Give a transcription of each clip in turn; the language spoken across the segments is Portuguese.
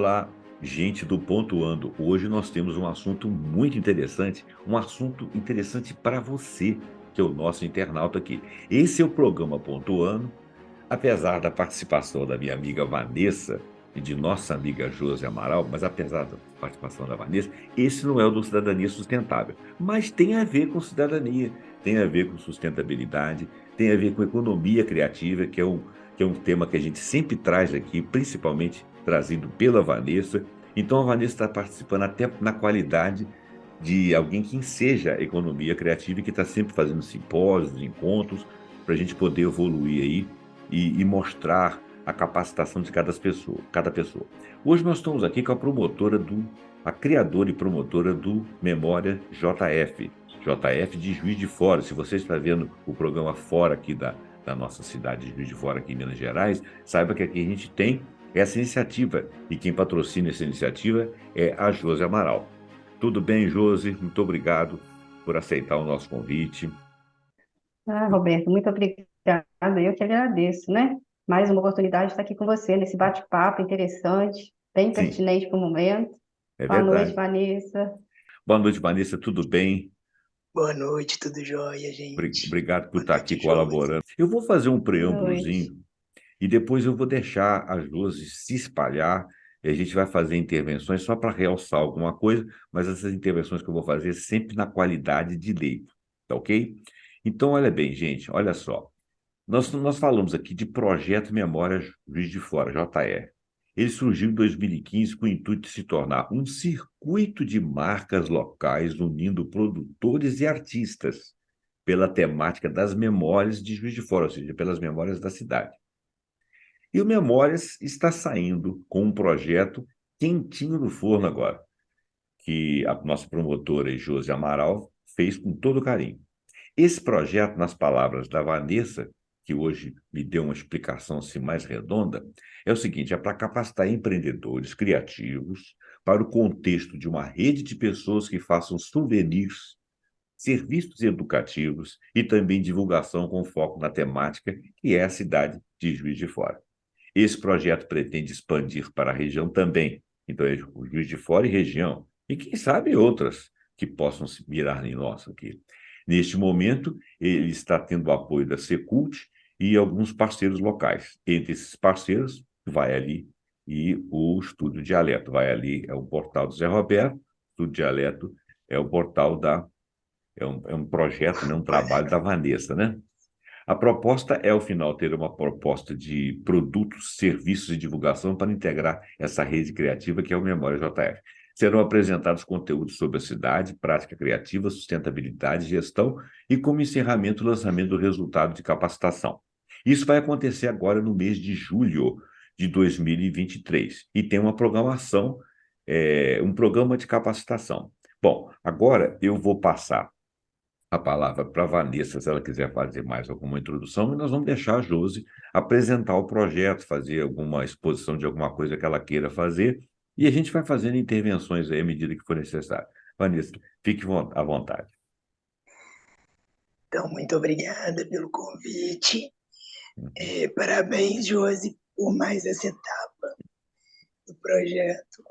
Olá, gente do Pontuando. Hoje nós temos um assunto muito interessante, um assunto interessante para você, que é o nosso internauta aqui. Esse é o programa Pontuando. Apesar da participação da minha amiga Vanessa e de nossa amiga Josi Amaral, mas apesar da participação da Vanessa, esse não é o do Cidadania Sustentável. Mas tem a ver com cidadania, tem a ver com sustentabilidade, tem a ver com economia criativa, que é um tema que a gente sempre traz aqui, principalmente trazido pela Vanessa. Então a Vanessa está participando até na qualidade de alguém que enseja economia criativa e que está sempre fazendo simpósios, encontros, para a gente poder evoluir aí e mostrar a capacitação de cada pessoa. Hoje nós estamos aqui com a criadora e promotora do Memória JF, JF de Juiz de Fora. Se você está vendo o programa fora aqui da nossa cidade de Juiz de Fora, aqui em Minas Gerais, saiba que aqui a gente tem essa iniciativa, e quem patrocina essa iniciativa é a Josi Amaral. Tudo bem, Josi? Muito obrigado por aceitar o nosso convite. Roberto, muito obrigada. Eu que agradeço, né? Mais uma oportunidade de estar aqui com você nesse bate-papo interessante, bem Sim, pertinente para o momento. é Boa noite, verdade. Vanessa. Boa noite, Vanessa. Tudo bem? Boa noite, tudo jóia, gente? Obrigado por Boa estar aqui noite, Josi. colaborando. Eu vou fazer um Boa noite. preâmbulozinho e depois eu vou deixar a Josi se espalhar e a gente vai fazer intervenções só para realçar alguma coisa, mas essas intervenções que eu vou fazer sempre na qualidade de leigo, tá ok? Então, olha bem, gente, olha só. Nós falamos aqui de Projeto Memória Juiz de Fora, JR. Ele surgiu em 2015 com o intuito de se tornar um circuito de marcas locais unindo produtores e artistas pela temática das memórias de Juiz de Fora, ou seja, pelas memórias da cidade. E o Memórias está saindo com um projeto quentinho no forno agora, que a nossa promotora Josi Amaral fez com todo carinho. Esse projeto, nas palavras da Vanessa, que hoje me deu uma explicação assim, mais redonda, é o seguinte: é para capacitar empreendedores criativos para o contexto de uma rede de pessoas que façam souvenirs, serviços educativos e também divulgação com foco na temática que é a cidade de Juiz de Fora. Esse projeto pretende expandir para a região também, então é o Juiz de Fora e região, e quem sabe outras que possam se mirar em nós aqui. Neste momento, ele está tendo o apoio da Secult e alguns parceiros locais. Entre esses parceiros, vai ali e o Estúdio Dialeto. Vai ali, é o portal do Zé Roberto, o Estúdio Dialeto é o portal é um projeto, né, um trabalho da Vanessa, né? A proposta é, ao final, ter uma proposta de produtos, serviços e divulgação para integrar essa rede criativa que é o Memória JF. Serão apresentados conteúdos sobre a cidade, prática criativa, sustentabilidade, gestão e, como encerramento, o lançamento do resultado de capacitação. Isso vai acontecer agora no mês de julho de 2023 e tem uma programação, um programa de capacitação. Bom, agora eu vou passar a palavra para a Vanessa, se ela quiser fazer mais alguma introdução, e nós vamos deixar a Josi apresentar o projeto, fazer alguma exposição de alguma coisa que ela queira fazer, e a gente vai fazendo intervenções aí à medida que for necessário. Vanessa, fique à vontade. Então, muito obrigada pelo convite. Parabéns, Josi, por mais essa etapa do projeto.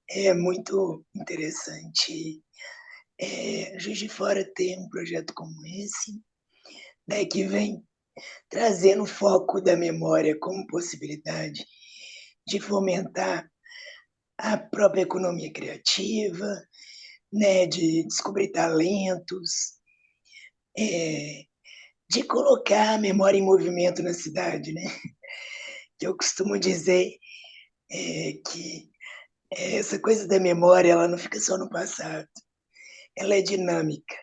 É muito interessante. Juiz de Fora ter um projeto como esse, né, que vem trazendo o foco da memória como possibilidade de fomentar a própria economia criativa, né, de descobrir talentos, é, de colocar a memória em movimento na cidade, né? Eu costumo dizer que essa coisa da memória ela não fica só no passado, ela é dinâmica.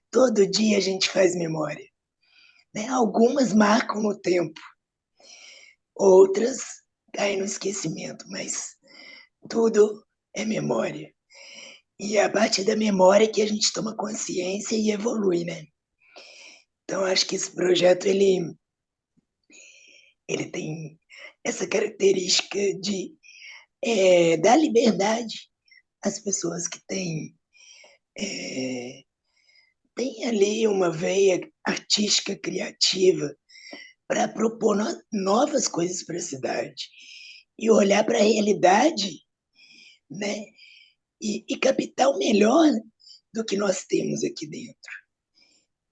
Todo dia a gente faz memória, né? Algumas marcam no tempo, outras caem no esquecimento, mas tudo é memória. E é a partir da memória que a gente toma consciência e evolui, né? Então acho que esse projeto ele tem essa característica de dar liberdade às pessoas que têm ali uma veia artística, criativa, para propor novas coisas para a cidade. e olhar para a realidade, né? E captar o melhor do que nós temos aqui dentro.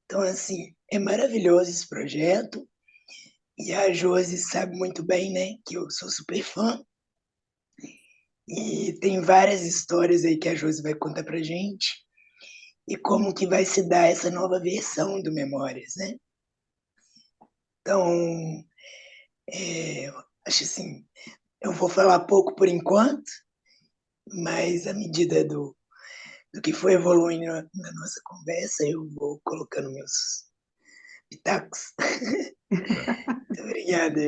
Então, assim, é maravilhoso esse projeto. E a Josi sabe muito bem, né, que eu sou super fã. E tem várias histórias aí que a Josi vai contar pra gente. E como que vai se dar essa nova versão do Memórias, né? Então, acho assim, eu vou falar pouco por enquanto, mas à medida do que for evoluindo na nossa conversa, eu vou colocando meus pitacos. Tá. Muito obrigada.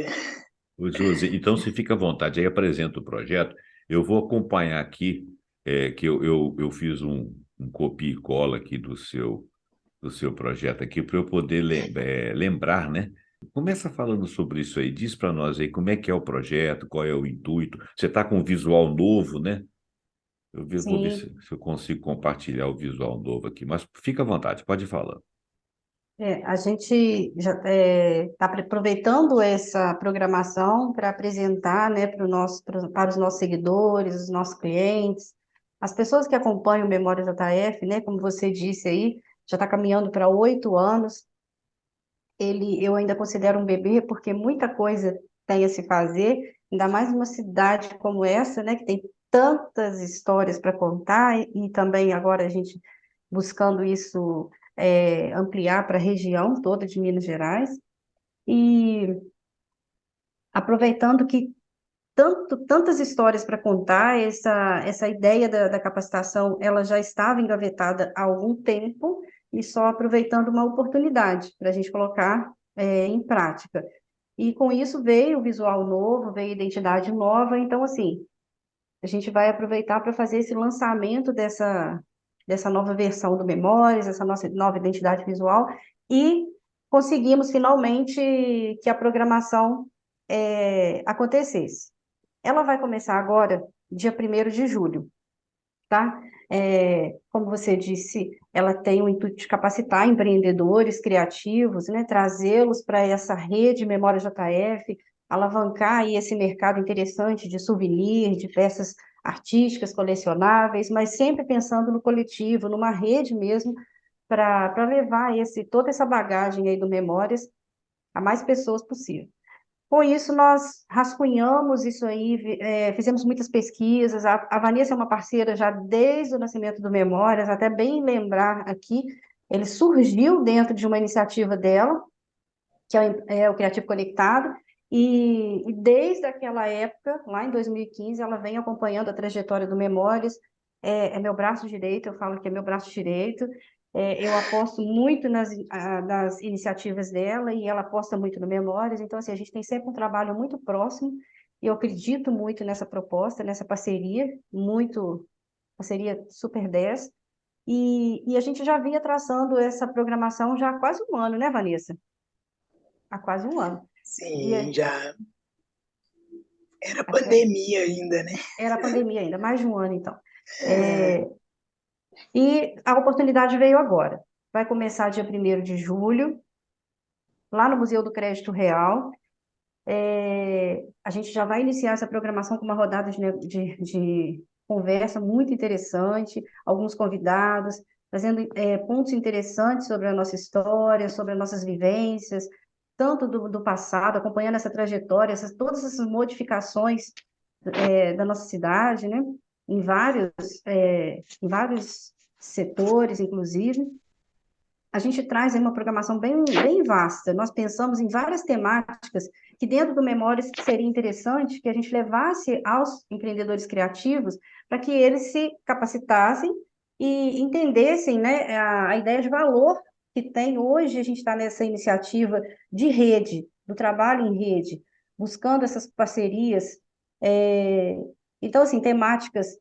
Ô, Josi, então você fica à vontade, aí apresenta o projeto. Eu vou acompanhar aqui, que eu fiz um copia e cola aqui do seu projeto aqui, para eu poder lembrar, né? Começa falando sobre isso aí, diz para nós aí como é que é o projeto, qual é o intuito. Você está com um visual novo, né? Vou ver Sim. se eu consigo compartilhar o visual novo aqui, mas fica à vontade, pode ir falando. A gente já está aproveitando essa programação para apresentar, né, para os nossos seguidores, os nossos clientes, as pessoas que acompanham o Memórias JF, né, como você disse aí, já está caminhando para 8 anos. Eu ainda considero um bebê porque muita coisa tem a se fazer, ainda mais numa cidade como essa, né, que tem tantas histórias para contar e também agora a gente buscando isso ampliar para a região toda de Minas Gerais e aproveitando que tantas histórias para contar, essa ideia da capacitação, ela já estava engavetada há algum tempo e só aproveitando uma oportunidade para a gente colocar em prática. E com isso veio o visual novo, veio a identidade nova, então assim, a gente vai aproveitar para fazer esse lançamento dessa nova versão do Memórias, essa nossa nova identidade visual, e conseguimos finalmente que a programação acontecesse. Ela vai começar agora, dia 1º de julho, tá? Como você disse, ela tem o intuito de capacitar empreendedores criativos, né? Trazê-los para essa rede Memória JF, alavancar aí esse mercado interessante de souvenir, de peças artísticas, colecionáveis, mas sempre pensando no coletivo, numa rede mesmo, para levar toda essa bagagem aí do Memórias a mais pessoas possível. Com isso, nós rascunhamos isso aí, fizemos muitas pesquisas. A Vanessa é uma parceira já desde o nascimento do Memórias, até bem lembrar aqui, ele surgiu dentro de uma iniciativa dela, que é o Criativo Conectado, e desde aquela época, lá em 2015, ela vem acompanhando a trajetória do Memórias, é meu braço direito, eu falo que é meu braço direito, eu aposto muito nas iniciativas dela e ela aposta muito no Memórias, então assim, a gente tem sempre um trabalho muito próximo e eu acredito muito nessa proposta, nessa parceria, parceria super 10, e a gente já vinha traçando essa programação já há quase um ano, né, Vanessa? Há quase um ano. Sim, E já era acho que pandemia ainda, né? era a pandemia ainda, mais de um ano, então. E a oportunidade veio agora. Vai começar dia 1º de julho, lá no Museu do Crédito Real. A gente já vai iniciar essa programação com uma rodada de conversa muito interessante, alguns convidados, trazendo pontos interessantes sobre a nossa história, sobre as nossas vivências, tanto do passado, acompanhando essa trajetória, todas essas modificações da nossa cidade, né? Em vários setores, inclusive. A gente traz aí uma programação bem vasta. Nós pensamos em várias temáticas que dentro do Memórias seria interessante que a gente levasse aos empreendedores criativos para que eles se capacitassem e entendessem, né, a ideia de valor que tem hoje. A gente está nessa iniciativa de rede, do trabalho em rede, buscando essas parcerias. É, Então, assim, temáticas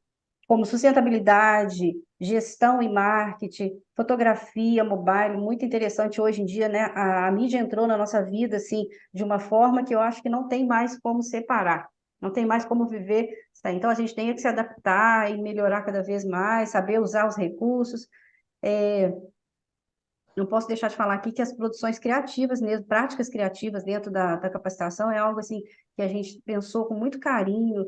como sustentabilidade, gestão e marketing, fotografia, mobile, muito interessante hoje em dia, né? A mídia entrou na nossa vida, assim, de uma forma que eu acho que não tem mais como separar, não tem mais como viver. Então, a gente tem que se adaptar e melhorar cada vez mais, saber usar os recursos. não posso deixar de falar aqui que as produções criativas mesmo, práticas criativas dentro da capacitação é algo assim que a gente pensou com muito carinho,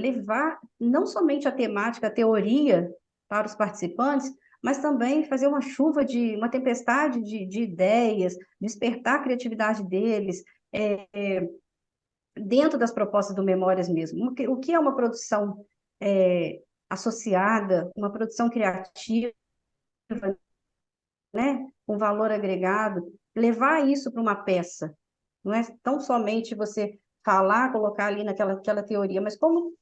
levar não somente a temática, a teoria para os participantes, mas também fazer uma tempestade de ideias, despertar a criatividade deles, dentro das propostas do Memórias mesmo. O que é uma produção associada, uma produção criativa, né, com valor agregado, levar isso para uma peça. Não é tão somente você falar, colocar ali aquela teoria, mas como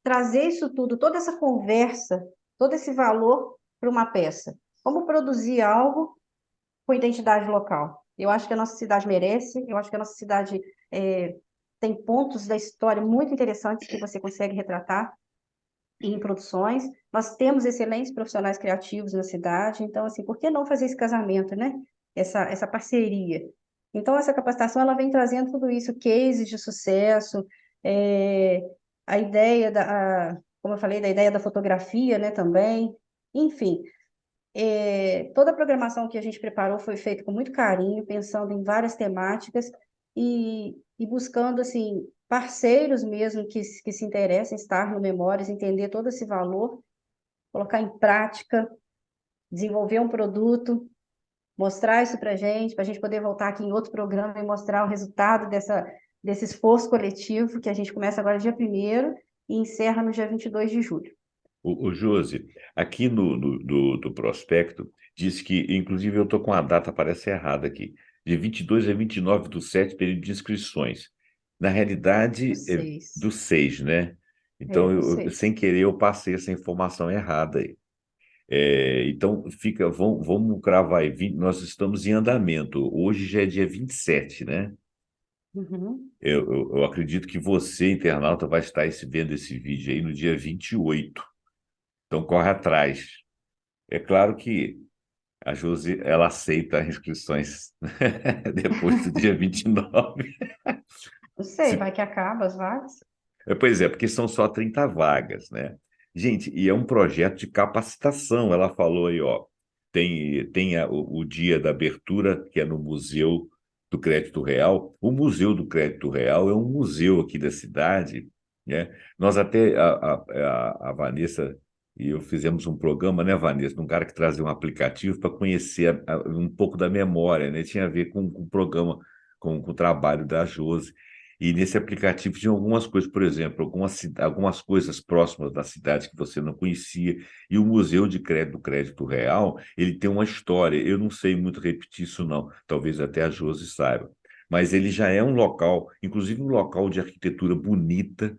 trazer isso tudo, toda essa conversa, todo esse valor para uma peça. Como produzir algo com identidade local. Eu acho que a nossa cidade merece, eu acho que a nossa cidade tem pontos da história muito interessantes que você consegue retratar em produções. Nós temos excelentes profissionais criativos na cidade, então, assim, por que não fazer esse casamento, né? Essa parceria. Então, essa capacitação, ela vem trazendo tudo isso, cases de sucesso, a ideia como eu falei, da ideia da fotografia, né, também. Enfim, toda a programação que a gente preparou foi feita com muito carinho, pensando em várias temáticas e buscando, assim, parceiros mesmo que se interessem em estar no Memórias, entender todo esse valor, colocar em prática, desenvolver um produto, mostrar isso para a gente poder voltar aqui em outro programa e mostrar o resultado desse esforço coletivo, que a gente começa agora dia 1º e encerra no dia 22 de julho. O Josi, aqui do prospecto, diz que, inclusive, eu estou com a data, parece errada aqui, de 22 a 29/7, período de inscrições. Na realidade, é do 6, né? Então, Do 6. sem querer, eu passei essa informação errada aí. Então, vamos cravar aí, nós estamos em andamento. Hoje já é dia 27, né? Uhum. Eu acredito que você, internauta, vai estar vendo esse vídeo aí no dia 28. Então, corre atrás. É claro que a Josi, ela aceita inscrições depois do dia 29. Não sei, Se- vai que acaba as vagas. Pois é, porque são só 30 vagas, né? Gente, e é um projeto de capacitação. Ela falou aí, ó, tem o dia da abertura, que é no Museu do Crédito Real. O Museu do Crédito Real é um museu aqui da cidade, né? Nós até, a Vanessa e eu fizemos um programa, né, Vanessa, um cara que trazia um aplicativo para conhecer um pouco da memória, né? Tinha a ver com o programa, com o trabalho da Josi. E nesse aplicativo tinha algumas coisas, por exemplo, algumas coisas próximas da cidade que você não conhecia. E o Museu do Crédito Real, ele tem uma história. Eu não sei muito repetir isso, não. Talvez até a Josi saiba. Mas ele já é um local, inclusive um local de arquitetura bonita,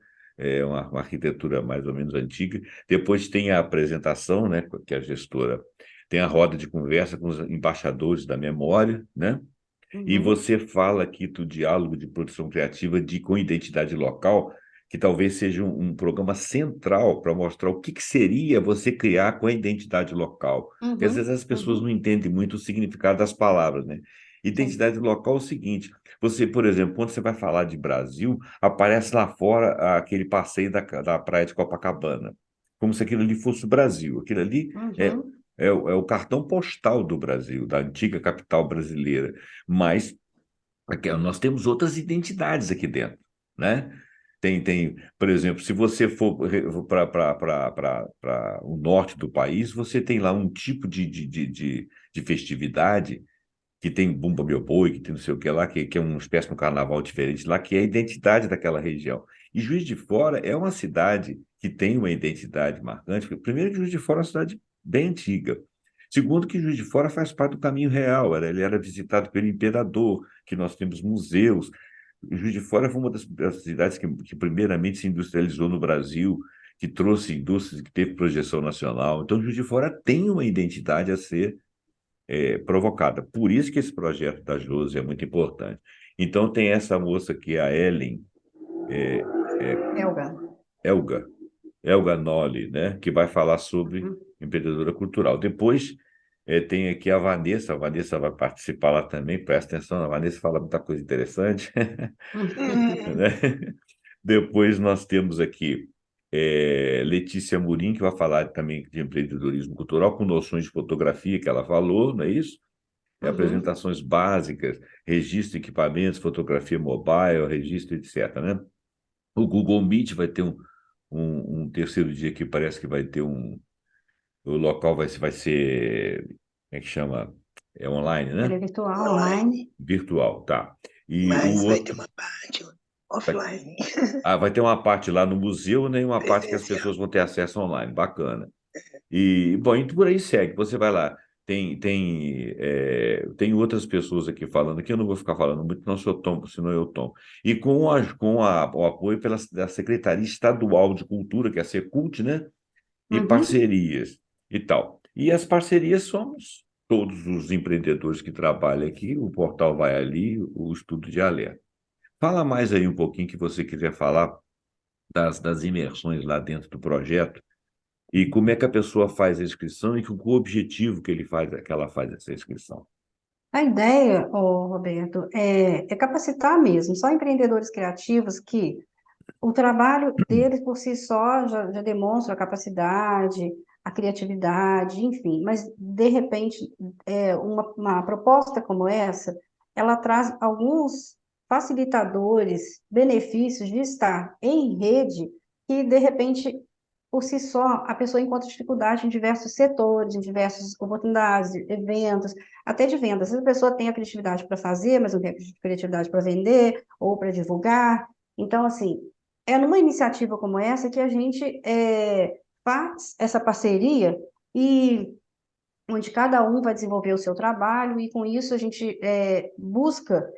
uma arquitetura mais ou menos antiga. Depois tem a apresentação, né, que a gestora tem a roda de conversa com os embaixadores da memória, né? E Uhum. você fala aqui do diálogo de produção criativa com identidade local, que talvez seja um programa central para mostrar o que seria você criar com a identidade local. Porque às vezes Uhum. as pessoas não Uhum. entendem muito o significado das palavras, né? Sim. Identidade local é o seguinte: você, por exemplo, quando você vai falar de Brasil, aparece lá fora aquele passeio da praia de Copacabana, como se aquilo ali fosse o Brasil. Aquilo ali Uhum. é o cartão postal do Brasil, da antiga capital brasileira. Mas nós temos outras identidades aqui dentro, né? Por exemplo, se você for para o norte do país, você tem lá um tipo de festividade que tem Bumba Meu Boi, que tem não sei o que lá, que é uma espécie de um carnaval diferente lá, que é a identidade daquela região. E Juiz de Fora é uma cidade que tem uma identidade marcante. Primeiro, que Juiz de Fora é uma cidade bem antiga. Segundo, que Juiz de Fora faz parte do Caminho Real. Ele era visitado pelo imperador, que nós temos museus. Juiz de Fora foi uma das cidades que primeiramente se industrializou no Brasil, que trouxe indústrias, que teve projeção nacional. Então, Juiz de Fora tem uma identidade a ser provocada. Por isso que esse projeto da Josi é muito importante. Então, tem essa moça aqui, a Ellen, é, é, Elga. Elga, Elga Nolli, né, que vai falar sobre Uhum. empreendedora cultural. Depois, tem aqui a Vanessa vai participar lá também, presta atenção, a Vanessa fala muita coisa interessante. Hum, Né? Depois nós temos aqui Letícia Murim, que vai falar também de empreendedorismo cultural, com noções de fotografia, que ela falou, não é isso? Uhum. Apresentações básicas, registro de equipamentos, fotografia mobile, registro, etc., né? O Google Meet vai ter um terceiro dia que parece que vai ter o local vai ser, como é que chama? É online, Ele é né? virtual, online, online. Virtual, tá. E o mas vai ter outro, uma parte vai, offline, vai ter uma parte lá no museu, né? E uma parte que as presencial. pessoas vão ter acesso online. Bacana. E, bom, e por aí segue. Você vai lá. Tem outras pessoas aqui falando, que eu não vou ficar falando muito, não, se eu tomo, senão eu tomo. E o apoio da Secretaria Estadual de Cultura, que é a Secult, né? E Uhum. parcerias e tal. E as parcerias somos todos os empreendedores que trabalham aqui, o portal vai ali, o estudo de alerta. Fala mais aí um pouquinho que você quiser falar das imersões lá dentro do projeto e como é que a pessoa faz a inscrição e com o objetivo que ela faz essa inscrição. A ideia, Roberto, é capacitar mesmo, só empreendedores criativos que o trabalho deles por si só já demonstra a capacidade, a criatividade, enfim, mas de repente uma proposta como essa, ela traz alguns facilitadores, benefícios de estar em rede que de repente por si só a pessoa encontra dificuldade em diversos setores, em diversas oportunidades, eventos, até de vendas. Às vezes a pessoa tem a criatividade para fazer, mas não tem a criatividade para vender ou para divulgar. Então, assim, é numa iniciativa como essa que a gente faz essa parceria e onde cada um vai desenvolver o seu trabalho e com isso a gente busca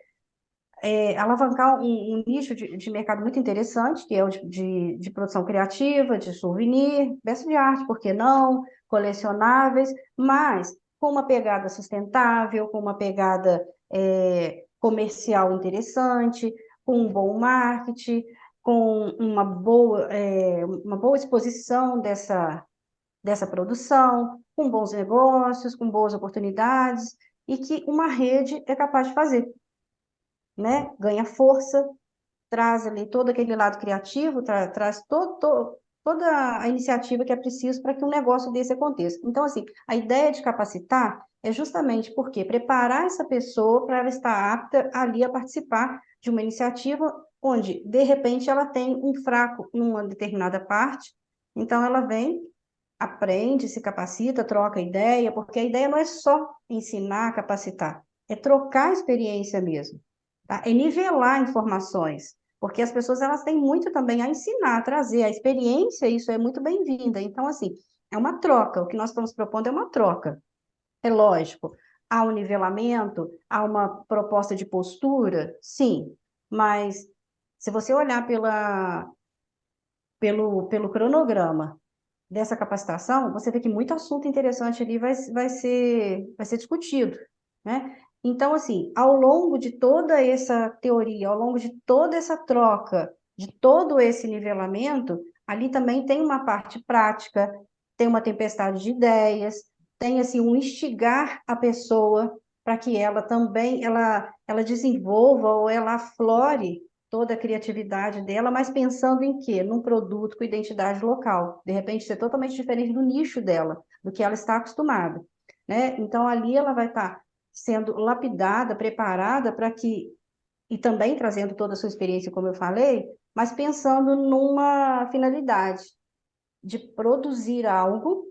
alavancar um nicho de mercado muito interessante, que é o de produção criativa, de souvenir, peça de arte, por que não, colecionáveis, mas com uma pegada sustentável, com uma pegada comercial interessante, com um bom marketing, com uma boa exposição dessa produção, com bons negócios, com boas oportunidades, e que uma rede é capaz de fazer, né? Ganha força, traz ali todo aquele lado criativo, traz toda a iniciativa que é preciso para que um negócio desse aconteça. Então, assim, a ideia de capacitar é justamente porque preparar essa pessoa para ela estar apta ali a participar de uma iniciativa onde, de repente, ela tem um fraco em uma determinada parte, então ela vem, aprende, se capacita, troca ideia, porque a ideia não é só ensinar, capacitar, é trocar experiência mesmo, tá? É nivelar informações, porque as pessoas elas têm muito também a ensinar, a trazer a experiência, isso é muito bem-vinda. Então, assim, é uma troca, o que nós estamos propondo é uma troca. É lógico, há um nivelamento, há uma proposta de postura, sim, mas se você olhar pelo cronograma dessa capacitação, você vê que muito assunto interessante ali vai ser discutido, né? Então, assim, ao longo de toda essa teoria, ao longo de toda essa troca, de todo esse nivelamento, ali também tem uma parte prática, tem uma tempestade de ideias, tem, assim, um instigar a pessoa para que ela também, ela desenvolva ou ela aflore toda a criatividade dela, mas pensando em quê? Num produto com identidade local. De repente, ser totalmente diferente do nicho dela, do que ela está acostumada, né? Então, ali ela vai estar sendo lapidada, preparada para que, e também trazendo toda a sua experiência, como eu falei, mas pensando numa finalidade de produzir algo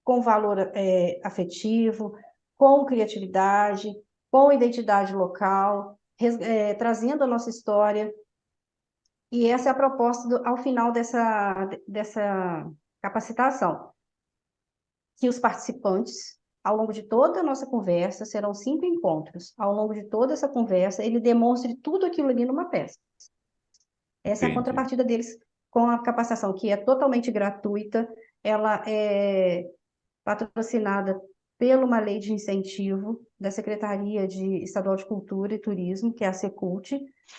com valor afetivo, com criatividade, com identidade local, trazendo a nossa história, e essa é a proposta ao final dessa capacitação, que os participantes, ao longo de toda a nossa conversa, serão 5 encontros, ao longo de toda essa conversa, ele demonstre tudo aquilo ali numa peça. Essa é a Entendi. contrapartida deles com a capacitação, que é totalmente gratuita, ela é patrocinada por uma lei de incentivo da Secretaria Estadual de Cultura e Turismo, que é a Secult.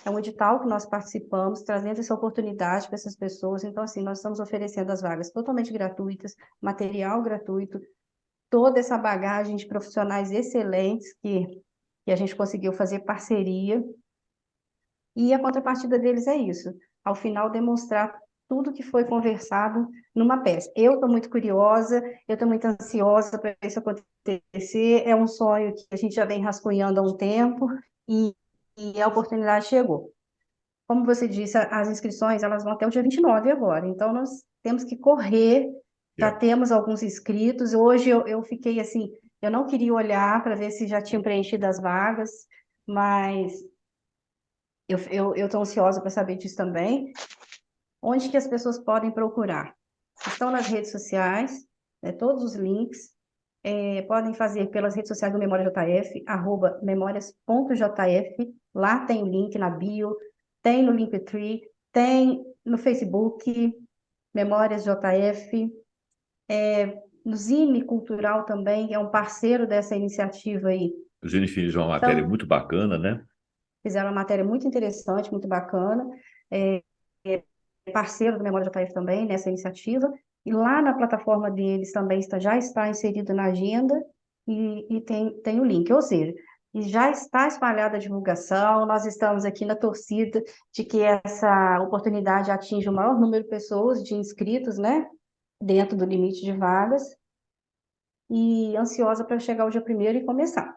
É um edital que nós participamos, trazendo essa oportunidade para essas pessoas. Então, assim, nós estamos oferecendo as vagas totalmente gratuitas, material gratuito, toda essa bagagem de profissionais excelentes que a gente conseguiu fazer parceria. E a contrapartida deles é isso, ao final demonstrar tudo que foi conversado numa peça. Eu estou muito curiosa, eu estou muito ansiosa para isso acontecer. É um sonho que a gente já vem rascunhando há um tempo e, e a oportunidade chegou. Como você disse, as inscrições elas vão até o dia 29 agora, então nós temos que correr, já É. temos alguns inscritos. Hoje eu fiquei assim, eu não queria olhar para ver se já tinham preenchido as vagas, mas eu estou ansiosa para saber disso também. Onde que as pessoas podem procurar? Estão nas redes sociais, né, todos os links. Podem fazer pelas redes sociais do Memória JF, @memórias.jf. Lá tem o link na bio, tem no Linktree, tem no Facebook, Memórias JF. No Zine Cultural também, é um parceiro dessa iniciativa aí. O Zine fez uma matéria Então, muito bacana, né? fizeram uma matéria muito interessante, muito bacana. É, parceiro do Memória JF também nessa iniciativa, e lá na plataforma deles também já está inserido na agenda e tem o link, ou seja, e já está espalhada a divulgação, nós estamos aqui na torcida de que essa oportunidade atinja o maior número de pessoas, de inscritos, né, dentro do limite de vagas, e ansiosa para chegar o dia 1º e começar.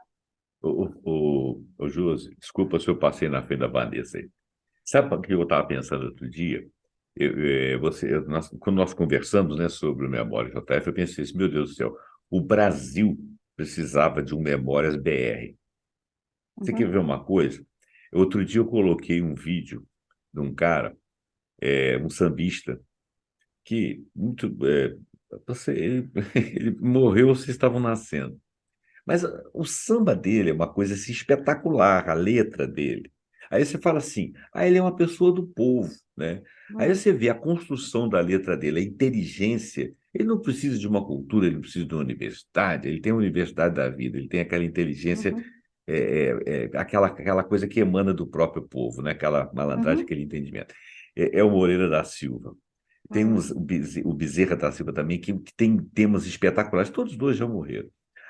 O Josi, desculpa se eu passei na frente da Vanessa aí. Sabe o que eu estava pensando outro dia? Quando nós conversamos, né, sobre o Memória JF, eu pensei assim, meu Deus do céu, o Brasil precisava de um Memórias BR. Você quer ver Uhum, uma coisa? Outro dia eu coloquei um vídeo de um cara, um sambista, que ele morreu, vocês estavam nascendo. Mas o samba dele é uma coisa assim, espetacular, a letra dele. Aí você fala assim, ele é uma pessoa do povo, né? Aí uhum, você vê a construção da letra dele, a inteligência. Ele não precisa de uma cultura, ele não precisa de uma universidade, ele tem a universidade da vida, ele tem aquela inteligência, uhum, aquela coisa que emana do próprio povo, né? Aquela malandragem, uhum, aquele entendimento. É o Moreira da Silva. Tem uhum, o Bezerra da Silva também, que tem temas espetaculares, todos os dois já morreram.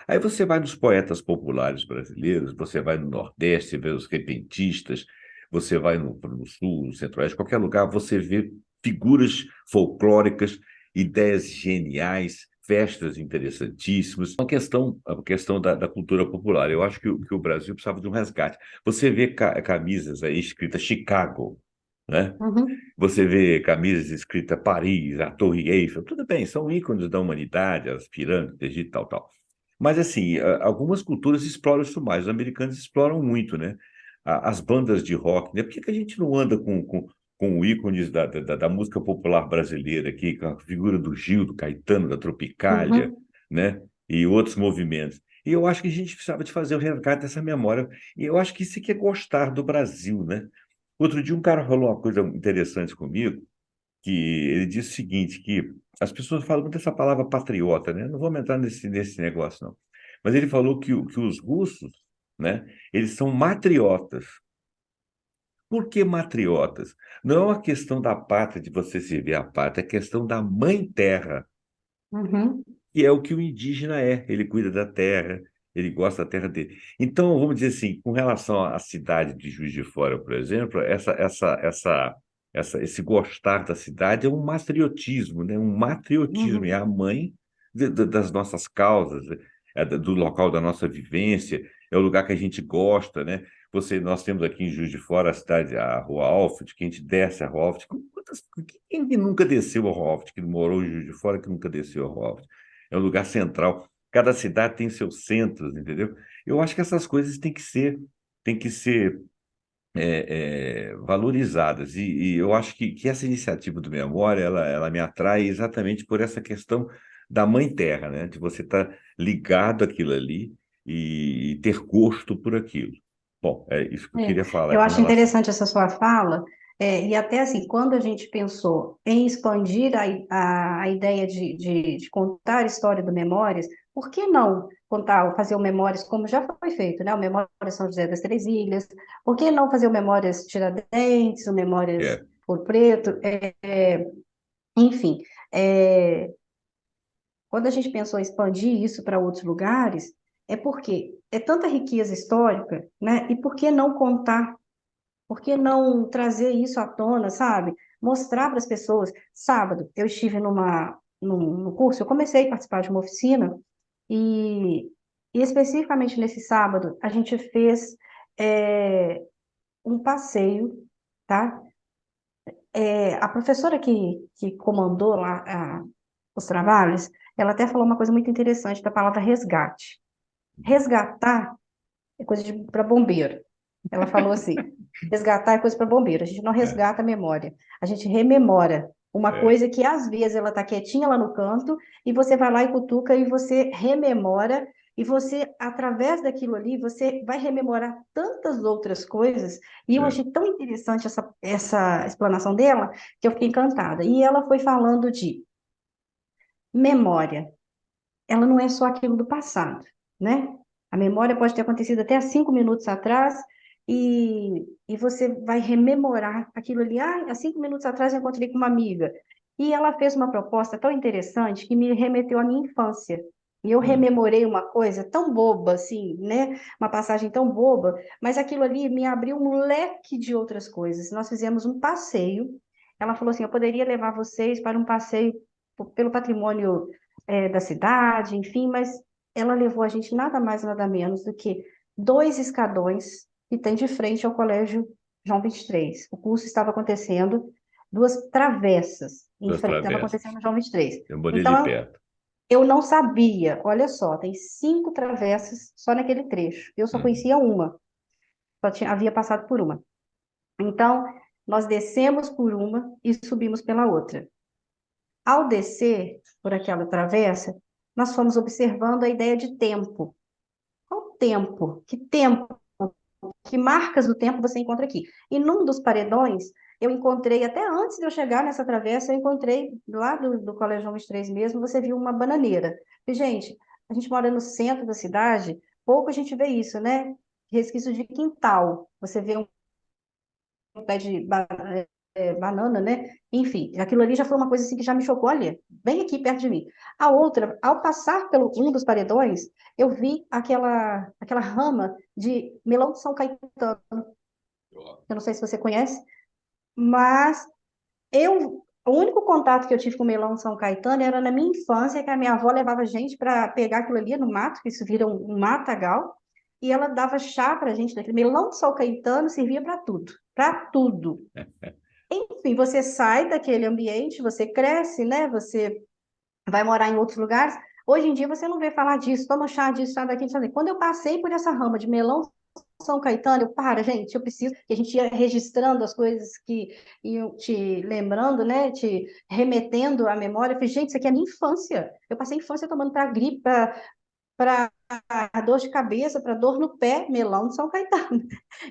Aí você vai nos poetas populares brasileiros, você vai no Nordeste, você vê os repentistas, você vai no Sul, no Centro-Oeste, qualquer lugar, você vê figuras folclóricas, ideias geniais, festas interessantíssimas. A questão da cultura popular. Eu acho que o Brasil precisava de um resgate. Você vê camisas aí escritas Chicago, né? uhum, Você vê camisas escritas Paris, a Torre Eiffel, tudo bem, são ícones da humanidade, as pirâmides, Egito, tal, tal. Mas, assim, algumas culturas exploram isso mais. Os americanos exploram muito, né? As bandas de rock, né? Por que que a gente não anda com ícones da música popular brasileira aqui, com a figura do Gil, do Caetano, da Tropicália, uhum. né? E outros movimentos. E eu acho que a gente precisava de fazer o resgate dessa memória. E eu acho que isso aqui é gostar do Brasil, né? Outro dia um cara falou uma coisa interessante comigo, que ele disse o seguinte, que as pessoas falam muito essa palavra patriota, né? Não vamos entrar nesse negócio, não. Mas ele falou que os russos, né, eles são matriotas. Por que matriotas? Não é uma questão da pátria, de você servir a pátria, é questão da mãe terra, Uhum, que é o que o indígena é. Ele cuida da terra, ele gosta da terra dele. Então, vamos dizer assim, com relação à cidade de Juiz de Fora, por exemplo, esse gostar da cidade é um matriotismo, né? Um matriotismo, é uhum, a mãe das nossas causas, do local da nossa vivência, é o lugar que a gente gosta, né? Nós temos aqui em Juiz de Fora a cidade, a Rua Alfred, que a gente desce a Rua Alfred. Quem que nunca desceu a Rua Alfred, que morou em Juiz de Fora, que nunca desceu a Rua Alfred? É um lugar central. Cada cidade tem seus centros, entendeu? Eu acho que essas coisas têm que ser valorizadas. E eu acho que essa iniciativa do Memória, ela me atrai exatamente por essa questão da Mãe Terra, né? De você estar ligado àquilo ali e ter gosto por aquilo. Bom, é isso que eu é. queria falar Eu com acho relação. interessante essa sua fala, e até assim, quando a gente pensou em expandir a ideia de contar a história do Memórias, por que não contar, fazer o Memórias como já foi feito, né? O Memórias São José das Três Ilhas, por que não fazer o Memórias Tiradentes, o Memórias É, Ouro Preto, enfim, é, quando a gente pensou em expandir isso para outros lugares, é porque é tanta riqueza histórica, né? E por que não contar? Por que não trazer isso à tona, sabe? mostrar para as pessoas. Sábado, eu estive no curso, eu comecei a participar de uma oficina, e, e especificamente nesse sábado, a gente fez um passeio, tá? A professora que comandou lá os trabalhos, ela até falou uma coisa muito interessante da palavra resgate. Resgatar é coisa para bombeiro. Ela falou assim: resgatar é coisa para bombeiro. A gente não É, resgata a memória, a gente rememora uma é, coisa que às vezes ela está quietinha lá no canto e você vai lá e cutuca e você rememora. E você, através daquilo ali, você vai rememorar tantas outras coisas. E eu é. achei tão interessante essa explanação dela, que eu fiquei encantada. E ela foi falando de memória. Ela não é só aquilo do passado, né? A memória pode ter acontecido até há 5 minutos atrás, e você vai rememorar aquilo ali. Ah, há 5 minutos atrás eu encontrei com uma amiga. E ela fez uma proposta tão interessante que me remeteu à minha infância. E eu Hum. rememorei uma coisa tão boba, assim, né? Uma passagem tão boba, mas aquilo ali me abriu um leque de outras coisas. Nós fizemos um passeio. Ela falou assim: eu poderia levar vocês para um passeio pelo patrimônio da cidade, enfim, mas ela levou a gente nada mais, nada menos do que 2 escadões que tem de frente ao Colégio João 23. O curso estava acontecendo, 2 travessas em Duas frente, estava acontecendo travessas. no João 23. Eu morei ali Então, perto. eu não sabia, olha só, tem 5 travessas só naquele trecho. Eu só Uhum. conhecia uma, havia passado por uma. Então, nós descemos por uma e subimos pela outra. Ao descer por aquela travessa, nós fomos observando a ideia de tempo. Qual tempo? Que tempo? Que marcas do tempo você encontra aqui? E num dos paredões, eu encontrei, até antes de eu chegar nessa travessa, eu encontrei lá do Colégio João 23 mesmo, você viu uma bananeira. E, gente, a gente mora no centro da cidade, pouco a gente vê isso, né? Resquício de quintal. Você vê um pé de banana, né? Enfim, aquilo ali já foi uma coisa assim que já me chocou ali, bem aqui perto de mim. A outra, ao passar pelo um dos paredões, eu vi aquela rama de melão de São Caetano. Eu não sei se você conhece, mas o único contato que eu tive com o melão de São Caetano era na minha infância, que a minha avó levava a gente para pegar aquilo ali no mato, que isso vira um matagal, e ela dava chá para a gente daquele melão de São Caetano, servia para tudo, para tudo. Enfim, você sai daquele ambiente, você cresce, né? Você vai morar em outros lugares. Hoje em dia você não vê falar disso, toma chá disso, chá daquilo, chá daquilo. Quando eu passei por essa rama de melão São Caetano, gente, eu preciso que a gente ia registrando as coisas que iam te lembrando, né? Te remetendo à memória. Eu falei, gente, isso aqui é a minha infância. Eu passei a infância tomando para gripe, para dor de cabeça, para dor no pé, melão de São Caetano.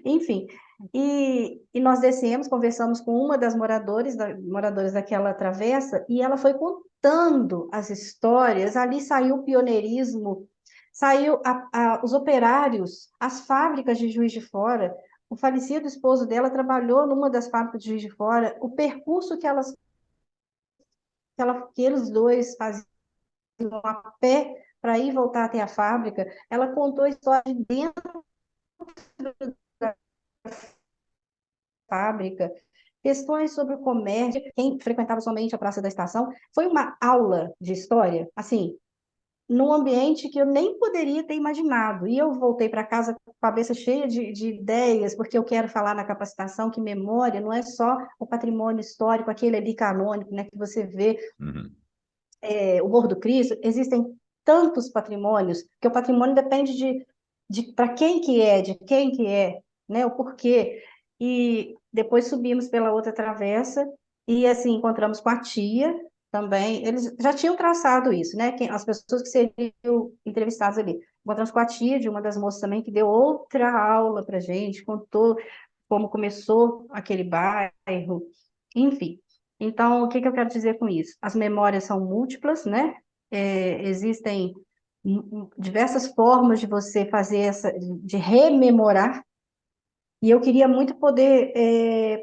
Enfim, e nós descemos, conversamos com uma das moradoras daquela travessa, e ela foi contando as histórias. Ali saiu o pioneirismo, saiu os operários, as fábricas de Juiz de Fora. O falecido esposo dela trabalhou numa das fábricas de Juiz de Fora. O percurso que eles dois faziam a pé para ir voltar até a fábrica. Ela contou a história de dentro da fábrica, questões sobre o comércio, quem frequentava somente a Praça da Estação. Foi uma aula de história, assim, num ambiente que eu nem poderia ter imaginado. E eu voltei para casa com a cabeça cheia de ideias, porque eu quero falar na capacitação que memória não é só o patrimônio histórico, aquele ali canônico, né, que você vê, Uhum. o Morro do Cristo. Existem tantos patrimônios, que o patrimônio depende de para quem que é, de quem que é, né, o porquê. E depois subimos pela outra travessa e assim encontramos com a tia também. Eles já tinham traçado isso, né? As pessoas que seriam entrevistadas ali. Encontramos com a tia de uma das moças também que deu outra aula para gente, contou como começou aquele bairro, enfim. Então, o que que eu quero dizer com isso? As memórias são múltiplas, né? Existem diversas formas de você fazer de rememorar, e eu queria muito poder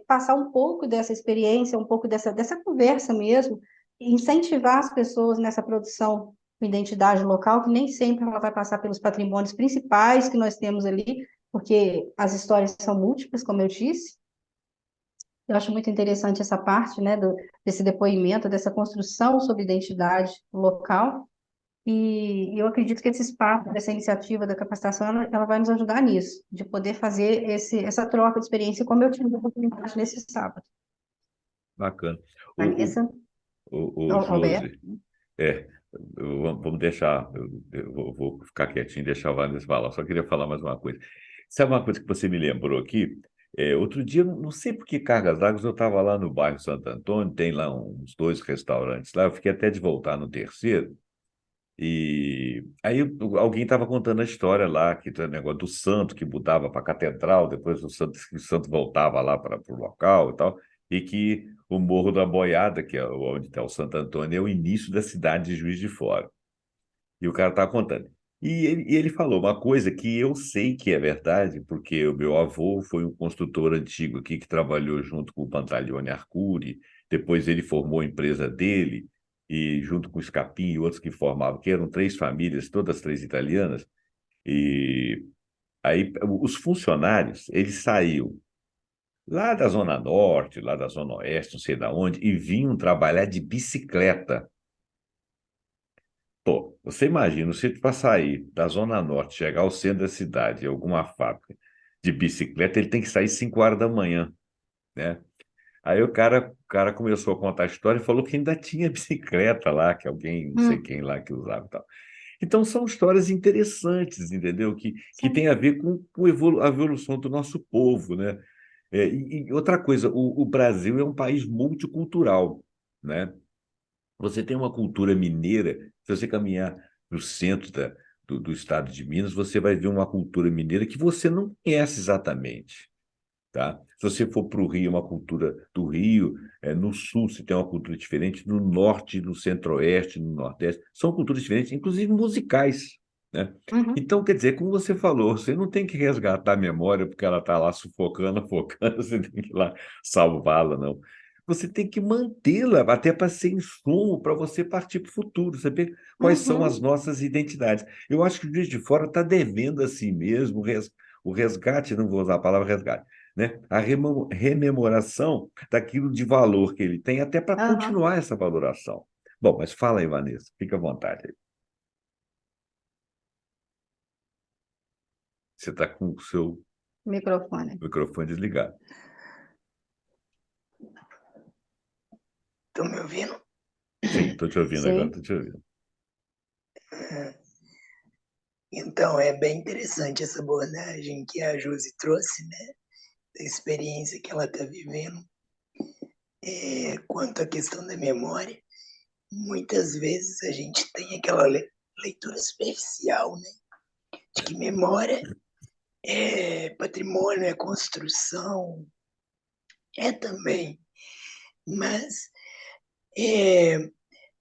passar um pouco dessa experiência, um pouco dessa conversa mesmo, e incentivar as pessoas nessa produção com identidade local, que nem sempre ela vai passar pelos patrimônios principais que nós temos ali, porque as histórias são múltiplas, como eu disse, Eu acho muito interessante essa parte, né, desse depoimento, dessa construção sobre identidade local. E eu acredito que esse espaço, essa iniciativa da capacitação, ela vai nos ajudar nisso, de poder fazer essa troca de experiência, como eu tive a oportunidade nesse sábado. Bacana. O, Vanessa, o Alberto. Josi, é, vamos deixar, eu vou ficar quietinho e deixar o Vanessa falar. Só queria falar mais uma coisa. Sabe uma coisa que você me lembrou aqui? Outro dia, não sei por que cargas d'água, eu estava lá no bairro Santo Antônio, tem lá uns 2 restaurantes lá, eu fiquei até de voltar no terceiro, e aí alguém estava contando a história lá, que tem o negócio do santo que mudava para a catedral, depois o santo voltava lá para o local e tal, e que o Morro da Boiada, que é onde está o Santo Antônio, é o início da cidade de Juiz de Fora. E o cara estava contando. E ele falou uma coisa que eu sei que é verdade, porque o meu avô foi um construtor antigo aqui que trabalhou junto com o Pantaleone Arcuri, depois ele formou a empresa dele, e junto com o Scapim e outros que formavam, que eram 3 famílias, todas 3 italianas, e aí os funcionários, eles saíam lá da Zona Norte, lá da Zona Oeste, não sei da onde, e vinham trabalhar de bicicleta. Pô, você imagina, você para sair da Zona Norte, chegar ao centro da cidade, em alguma fábrica de bicicleta, ele tem que sair 5 horas da manhã, né? Aí o cara começou a contar a história e falou que ainda tinha bicicleta lá, que alguém, não sei Hum, quem lá que usava e tal. Então são histórias interessantes, entendeu? Que tem sim. a ver com a evolução do nosso povo, né? E outra coisa, o Brasil é um país multicultural, né? Você tem uma cultura mineira, se você caminhar no centro do estado de Minas, você vai ver uma cultura mineira que você não conhece exatamente, tá? Se você for para o Rio, uma cultura do Rio, no sul você tem uma cultura diferente, no norte, no centro-oeste, no nordeste, são culturas diferentes, inclusive musicais, né? Uhum, Então, quer dizer, como você falou, você não tem que resgatar a memória porque ela está lá sufocando, afogando, você tem que ir lá salvá-la, não. Você tem que mantê-la até para ser insumo para você partir para o futuro, saber quais são as uhum, nossas identidades. Eu acho que o Juiz de Fora está devendo a si mesmo o resgate, não vou usar a palavra resgate, né? A rememoração daquilo de valor que ele tem, até para aham. continuar essa valoração. Bom, mas fala aí, Vanessa, fica à vontade aí. Você está com o seu Microfone. microfone desligado. Estão me ouvindo? Sim, estou te ouvindo agora, Sim. estou te ouvindo. Então, é bem interessante essa abordagem que a Josi trouxe, né? Da experiência que ela está vivendo. Quanto à questão da memória, muitas vezes a gente tem aquela leitura superficial, né? De que memória é patrimônio, é construção, é também, mas é,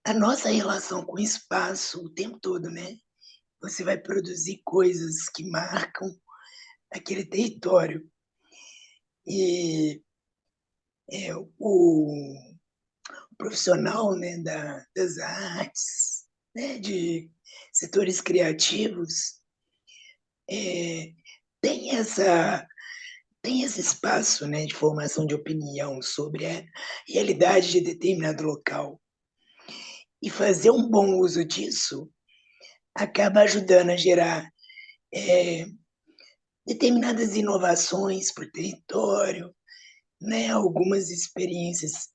a nossa relação com o espaço o tempo todo, né? Você vai produzir coisas que marcam aquele território. E o profissional, né, das artes, né, de setores criativos, é, tem essa tem esse espaço, né, de formação de opinião sobre a realidade de determinado local. E fazer um bom uso disso acaba ajudando a gerar é, determinadas inovações para o território, né, algumas experiências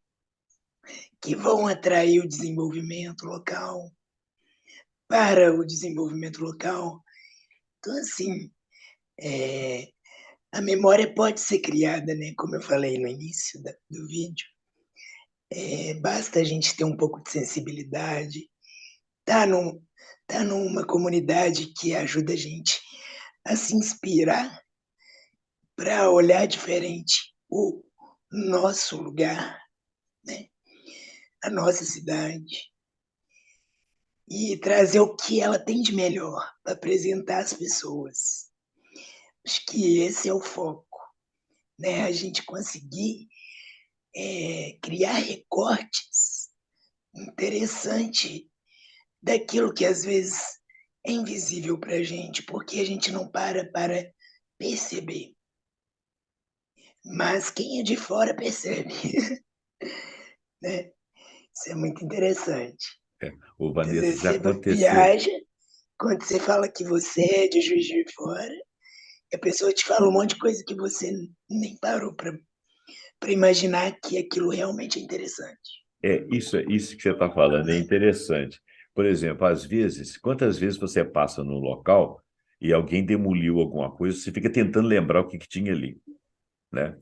que vão atrair o desenvolvimento local, para o desenvolvimento local. Então, assim, é, a memória pode ser criada, né, como eu falei no início do vídeo. Basta a gente ter um pouco de sensibilidade, tá, tá numa comunidade que ajuda a gente a se inspirar para olhar diferente o nosso lugar, né, a nossa cidade, e trazer o que ela tem de melhor para apresentar às pessoas. Acho que esse é o foco, né? A gente conseguir criar recortes interessante daquilo que às vezes é invisível para a gente, porque a gente não para perceber. mas quem é de fora percebe, né? Isso é muito interessante. O Às Vanessa, vezes já você aconteceu. viaja, quando você fala que você é de Juiz de Fora, a pessoa te fala um monte de coisa que você nem parou para imaginar que aquilo realmente é interessante. Isso que você está falando é Né? interessante. Por exemplo, às vezes, quantas vezes você passa num local e alguém demoliu alguma coisa, você fica tentando lembrar o que que tinha ali, né?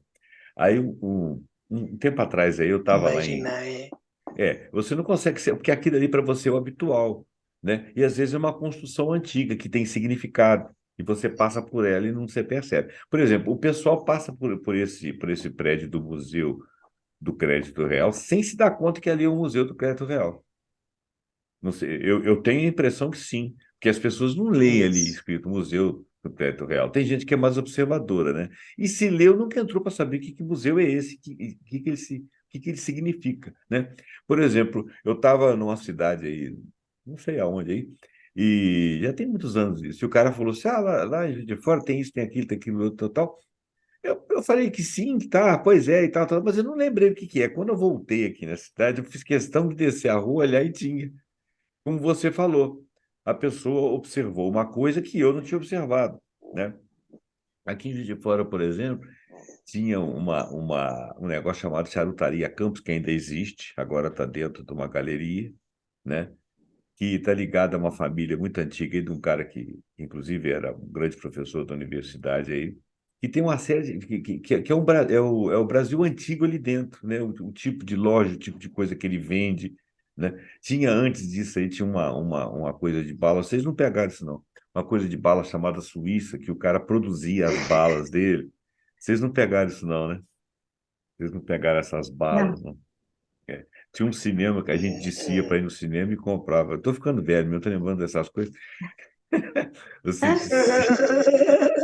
Aí, um tempo atrás, aí eu estava lá em. Imaginar é. Você não consegue ser, porque aquilo ali para você é o habitual, né? E às vezes é uma construção antiga que tem significado, e você passa por ela e não se percebe. Por exemplo, o pessoal passa por esse prédio do Museu do Crédito Real sem se dar conta que ali é o Museu do Crédito Real. Não sei, eu tenho a impressão que sim, porque as pessoas não leem ali Isso. escrito Museu do Crédito Real. Tem gente que é mais observadora, né? E se leu, nunca entrou para saber que museu é esse, que ele significa, né? Por exemplo, eu estava numa cidade aí, não sei aonde aí, e já tem muitos anos isso. E o cara falou assim: lá em Juiz de Fora tem isso, tem aquilo, outro, tal. Eu falei que sim, que tá, pois é, e tal, mas eu não lembrei o que que é. Quando eu voltei aqui na cidade, eu fiz questão de descer a rua, olhar e tinha. Como você falou, a pessoa observou uma coisa que eu não tinha observado, né? Aqui em Juiz de Fora, por exemplo, tinha um negócio chamado Charutaria Campos, que ainda existe, agora está dentro de uma galeria, né? Que está ligado a uma família muito antiga, aí, de um cara que, inclusive, era um grande professor da universidade aí, que tem uma série que é, é o Brasil antigo ali dentro, né? O tipo de loja, o tipo de coisa que ele vende, né? Tinha antes disso aí, tinha uma coisa de bala, vocês não pegaram isso não, uma coisa de bala chamada Suíça, que o cara produzia as balas dele. Vocês não pegaram isso não, né? Vocês não pegaram essas Não. balas, não. É. Tinha um cinema que a gente descia para ir no cinema e comprava. Estou ficando velho, eu estou lembrando dessas coisas. Você descia,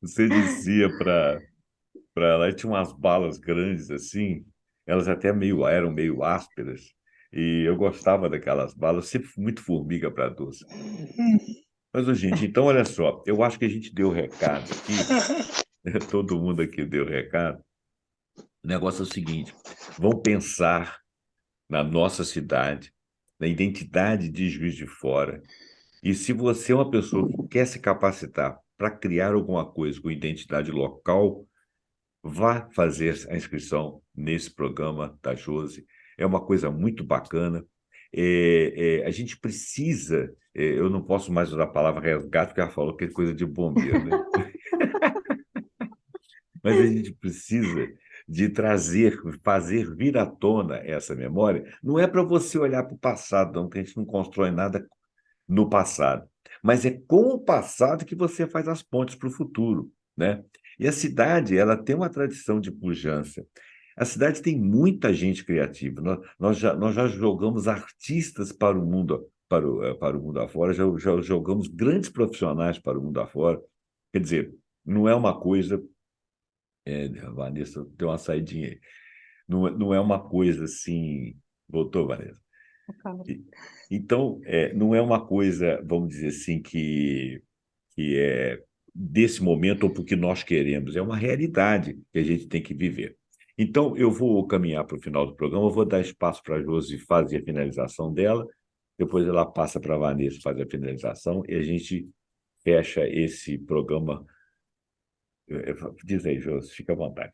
você descia para lá e tinha umas balas grandes assim, elas até eram meio ásperas. E eu gostava daquelas balas, sempre fui muito formiga para doce. Mas, ô, gente, então olha só, eu acho que a gente deu o recado aqui, todo mundo aqui deu o recado. O negócio é o seguinte: vão pensar na nossa cidade, na identidade de Juiz de Fora. E se você é uma pessoa que quer se capacitar para criar alguma coisa com identidade local, vá fazer a inscrição nesse programa da Josi. É uma coisa muito bacana. A gente precisa, eu não posso mais usar a palavra resgate, porque ela falou que é coisa de bombeiro, né? Mas a gente precisa de trazer, fazer vir à tona essa memória. Não é para você olhar para o passado, não, que a gente não constrói nada no passado. Mas é com o passado que você faz as pontes para o futuro, né? E a cidade, ela tem uma tradição de pujança. A cidade tem muita gente criativa. Nós já jogamos artistas para o mundo, para o mundo afora, já jogamos grandes profissionais para o mundo afora. Quer dizer, não é uma coisa. Vanessa, deu uma saidinha aí. Não é uma coisa assim. Voltou, Vanessa? E- Então, não é uma coisa, vamos dizer assim, que é desse momento ou porque nós queremos, é uma realidade que a gente tem que viver. Então, eu vou caminhar para o final do programa, eu vou dar espaço para a Josi fazer a finalização dela, depois ela passa para a Vanessa fazer a finalização e a gente fecha esse programa. Diz aí, Josi, fica à vontade.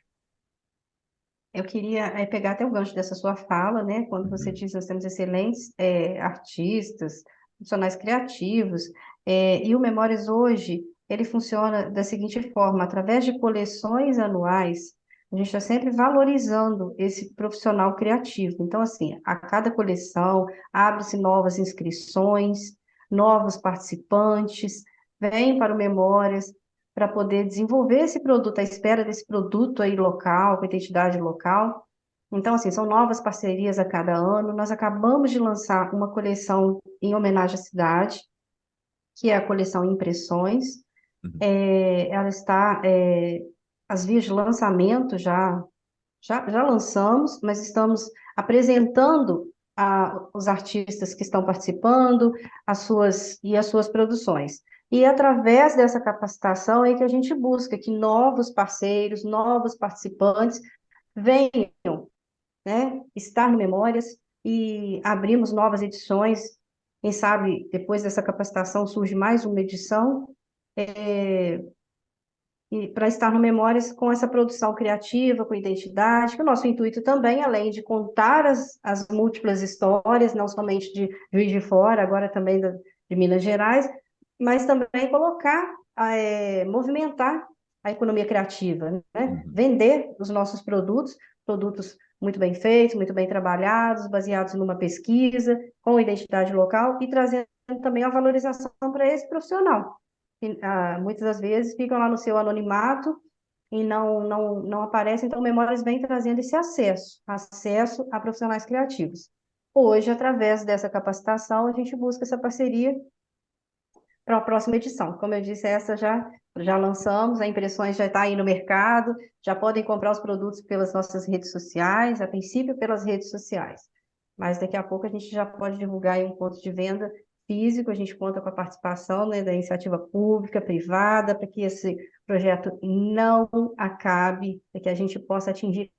Eu queria pegar até o gancho dessa sua fala, né? Quando você Uhum, diz que nós temos excelentes artistas, profissionais criativos, e o Memórias hoje, ele funciona da seguinte forma, através de coleções anuais, a gente está sempre valorizando esse profissional criativo. Então, assim, a cada coleção abre-se novas inscrições, novos participantes, vêm para o Memórias, para poder desenvolver esse produto, à espera desse produto aí local, com identidade local. Então, assim, são novas parcerias a cada ano. Nós acabamos de lançar uma coleção em homenagem à cidade, que é a coleção Impressões. uhum, Ela está, as vias de lançamento já lançamos, mas estamos apresentando os artistas que estão participando, as suas produções. E através dessa capacitação é que a gente busca que novos parceiros, novos participantes venham, né, estar no Memórias, e abrimos novas edições. Quem sabe depois dessa capacitação surge mais uma edição, e para estar no Memórias com essa produção criativa, com identidade, que o nosso intuito também, além de contar as múltiplas histórias, não somente de Juiz de Fora, agora também de Minas Gerais, mas também colocar, movimentar a economia criativa, né? Uhum. Vender os nossos produtos muito bem feitos, muito bem trabalhados, baseados numa pesquisa, com identidade local, e trazendo também a valorização para esse profissional que, muitas das vezes ficam lá no seu anonimato e não aparecem, então Memórias vem trazendo esse acesso a profissionais criativos. Hoje, através dessa capacitação, a gente busca essa parceria para a próxima edição. Como eu disse, essa já lançamos, a Impressões já está aí no mercado, já podem comprar os produtos pelas nossas redes sociais, a princípio pelas redes sociais. Mas daqui a pouco a gente já pode divulgar aí um ponto de venda físico, a gente conta com a participação, né, da iniciativa pública, privada, para que esse projeto não acabe, para que a gente possa atingir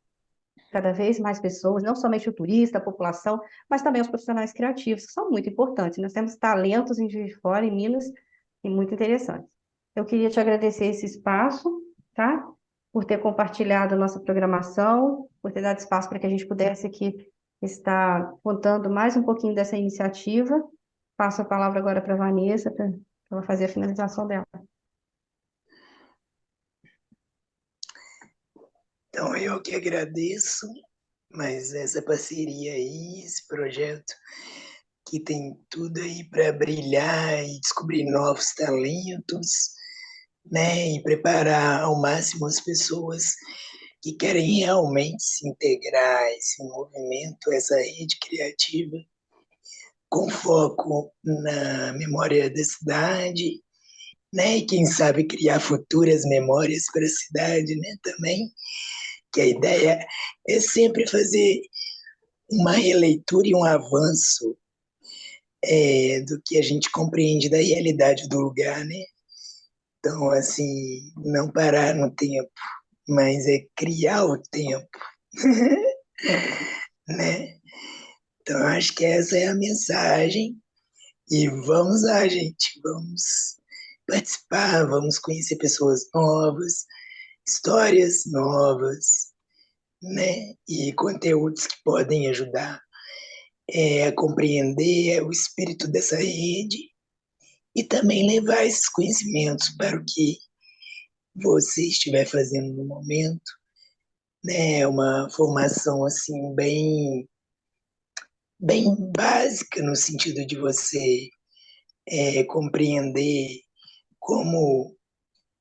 cada vez mais pessoas, não somente o turista, a população, mas também os profissionais criativos, que são muito importantes. Nós temos talentos em Juiz de Fora, em Minas, e muito interessantes. Eu queria te agradecer esse espaço, tá? Por ter compartilhado a nossa programação, por ter dado espaço para que a gente pudesse aqui estar contando mais um pouquinho dessa iniciativa. Passo a palavra agora para a Vanessa, para ela fazer a finalização dela. Então, eu que agradeço, mas essa parceria aí, esse projeto que tem tudo aí para brilhar e descobrir novos talentos, né, e preparar ao máximo as pessoas que querem realmente se integrar a esse movimento, essa rede criativa, com foco na memória da cidade, né, e quem sabe criar futuras memórias para a cidade, né, também, que a ideia é sempre fazer uma releitura e um avanço do que a gente compreende da realidade do lugar, né? Então, assim, não parar no tempo, mas é criar o tempo, né? Então, acho que essa é a mensagem. E vamos lá, gente, vamos participar, vamos conhecer pessoas novas, histórias novas, né? E conteúdos que podem ajudar a compreender o espírito dessa rede e também levar esses conhecimentos para o que você estiver fazendo no momento, né? Uma formação assim bem básica no sentido de você compreender como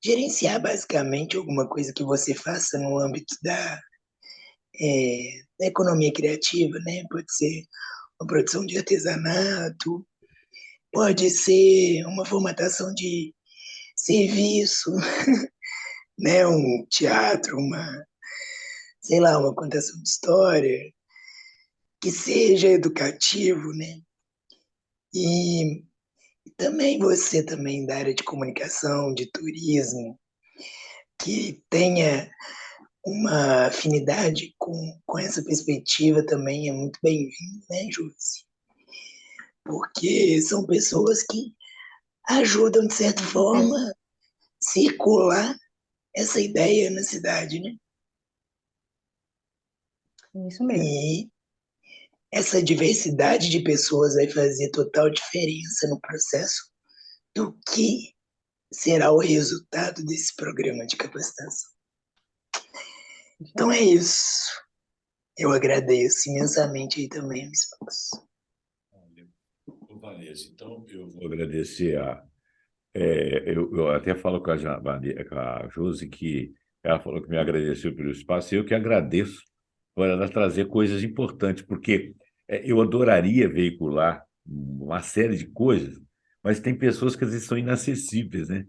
gerenciar basicamente alguma coisa que você faça no âmbito da economia criativa, né? Pode ser uma produção de artesanato, pode ser uma formatação de serviço, né? Um teatro, sei lá, uma contação de história, que seja educativo, né? E também você também da área de comunicação, de turismo, que tenha uma afinidade com essa perspectiva também é muito bem-vindo, né, Júlio? Porque são pessoas que ajudam, de certa forma, circular essa ideia na cidade, né? É isso mesmo. E essa diversidade de pessoas vai fazer total diferença no processo do que será o resultado desse programa de capacitação. Então é isso. Eu agradeço imensamente aí também o espaço. Vanessa, então eu vou agradecer eu até falo com com a Josi que ela falou que me agradeceu pelo espaço, e eu que agradeço por ela trazer coisas importantes, porque eu adoraria veicular uma série de coisas, mas tem pessoas que às vezes são inacessíveis, né?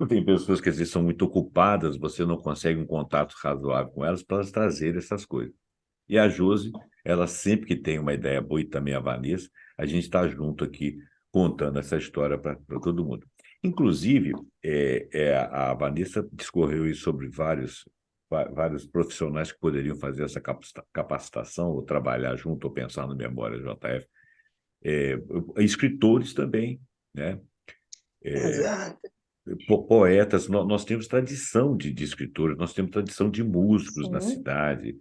Tem pessoas que às vezes são muito ocupadas, você não consegue um contato razoável com elas para elas trazerem essas coisas. E a Josi, ela sempre que tem uma ideia boa, e também a Vanessa, a gente está junto aqui contando essa história para todo mundo. Inclusive, a Vanessa discorreu aí sobre vários profissionais que poderiam fazer essa capacitação, ou trabalhar junto, ou pensar no Memória JF. Escritores também, né? Exato. Poetas, nós temos tradição de escritores, nós temos tradição de músicos na Sim. cidade,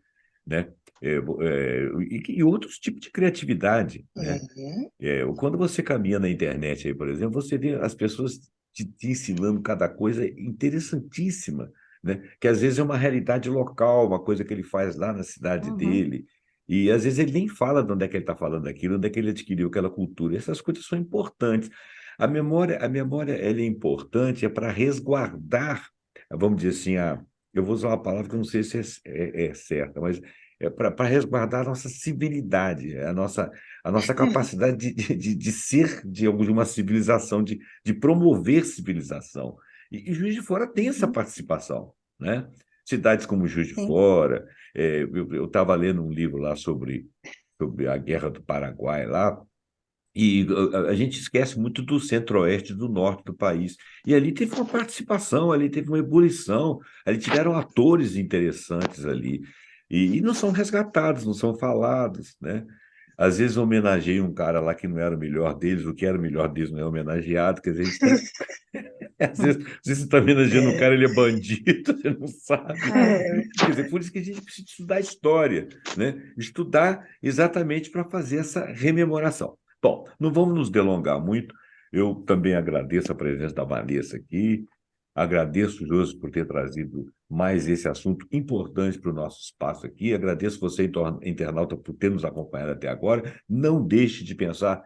né? E outros tipos de criatividade, né? Uhum. Quando você caminha na internet aí, por exemplo, você vê as pessoas te ensinando cada coisa interessantíssima, né? Que às vezes é uma realidade local, uma coisa que ele faz lá na cidade Uhum. dele, e às vezes ele nem fala de onde é que ele está falando aquilo, onde é que ele adquiriu aquela cultura. Essas coisas são importantes. A memória ela é importante para resguardar, vamos dizer assim, eu vou usar uma palavra que eu não sei se é certa, mas para resguardar a nossa civilidade, a nossa capacidade de ser de uma civilização, de promover civilização. E Juiz de Fora tem essa Uhum. participação, né? Cidades como Juiz de Sim. Fora, eu estava lendo um livro lá sobre a Guerra do Paraguai lá, e a gente esquece muito do centro-oeste e do norte do país. E ali teve uma participação, ali teve uma ebulição, ali tiveram atores interessantes ali. E não são resgatados, não são falados, né? Às vezes homenageiam um cara lá que não era o melhor deles, o que era o melhor deles não é homenageado, quer dizer, a gente tem. Às vezes você está homenageando o É, cara, ele é bandido, você não sabe. é, Quer dizer, por isso que a gente precisa estudar história, né? Estudar exatamente para fazer essa rememoração. Bom, não vamos nos delongar muito. Eu também agradeço a presença da Vanessa aqui, agradeço, Josi, por ter trazido mais esse assunto importante para o nosso espaço aqui, agradeço você, internauta, por ter nos acompanhado até agora. Não deixe de pensar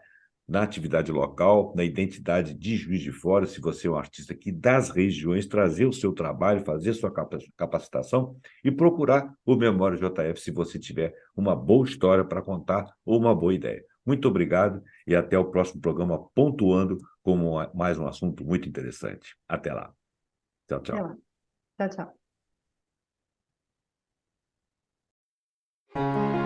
na atividade local, na identidade de Juiz de Fora, se você é um artista aqui das regiões, trazer o seu trabalho, fazer sua capacitação e procurar o Memória JF se você tiver uma boa história para contar ou uma boa ideia. Muito obrigado e até o próximo programa, pontuando como mais um assunto muito interessante. Até lá. Tchau, Sei lá. tchau. Tchau, tchau.